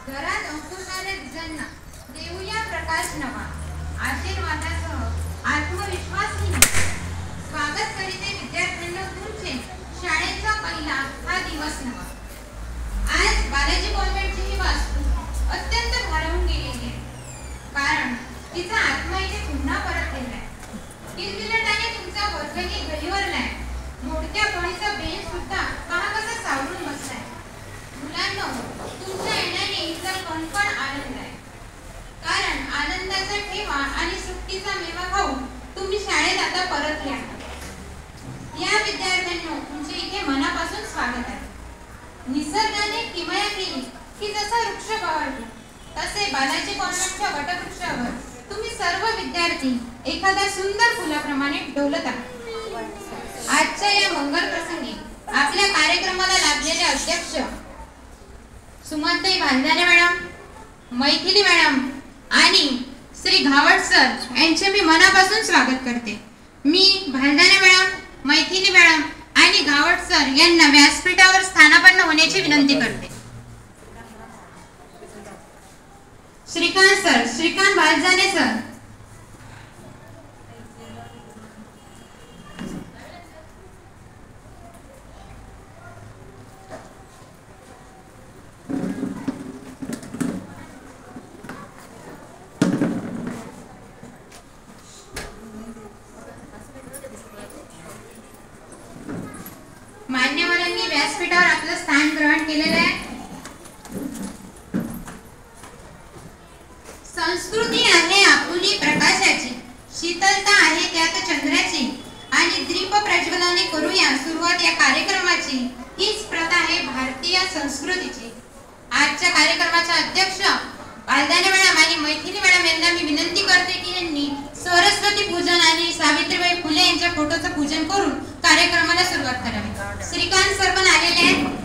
घरात अंकुरणाऱ्या बीजांना देऊया प्रकाश नवा, आशीर्वादासह आत्मविश्वासही स्वागत करीते विद्यार्थ्यांना तुमचे शाळेचा पहिला हा दिवस नवा। आज बालाजी कॉन्व्हेंटची ही वास्तू अत्यंत भारावून गेलेली आहे, कारण तिचा आत्मा इथे पुन्हा परतलेला आहे। किलबिलाटाने तुमचा वर्गही गलिवरलाय, मोडक्या फळीचा बेंच सुद्धा पहा कसा सावरून बसलाय। मुलांनो, तुमच्या येण्याने इथला कणकण आनंद आहे, कारण आनंदाचा ठेवा आणि सुट्टीचा मेवा खाऊन तुम्ही शाळेत आता परतले आहात। या विद्यार्थ्यांनो, तुमचे इथे मनापासून स्वागत आहे। निसर्गाने किमया केली की जसा वृक्ष बहरतो, तसे बालाजी कॉन्व्हेंटच्या वटवृक्षावर तुम्ही सर्व विद्यार्थी एखाद्या सुंदर फुलाप्रमाणे डोलत आहात। आजच्या या मंगल प्रसंगी आपल्या कार्यक्रमाला लाभलेले अध्यक्ष सुमनताई भालदाने मॅडम, मैथिली मॅडम आणि श्री घावट सर यांचे मी मनापासून स्वागत करते। मी भालदाने मॅडम, मैथिली मॅडम आणि घावट सर यांना व्यासपीठावर स्थानापन्न होण्याची विनंती करते। श्रीकांत भालदाने सर। मान्यवरांनी व्यासपीठावर आपलं स्थान ग्रहण केलेलं आहे। संस्कृती आहे आपुली प्रकाशाची, शीतलता आहे त्यात चंद्राची, आणि दीप प्रज्वलने करूया सुरुवात या कार्यक्रमाची। हीच प्रथा आहे भारतीय संस्कृतीची। आजच्या कार्यक्रमाच्या अध्यक्ष भालदाने मॅडम आणि मैथिली मॅडम यांना मी विनंती करते की यांनी सरस्वती पूजन आणि सावित्रीबाई फुले यांच्या फोटोचं पूजन करून कार्यक्रमाला सुरुवात करावी। श्रीकांत सर पण आलेले आहेत।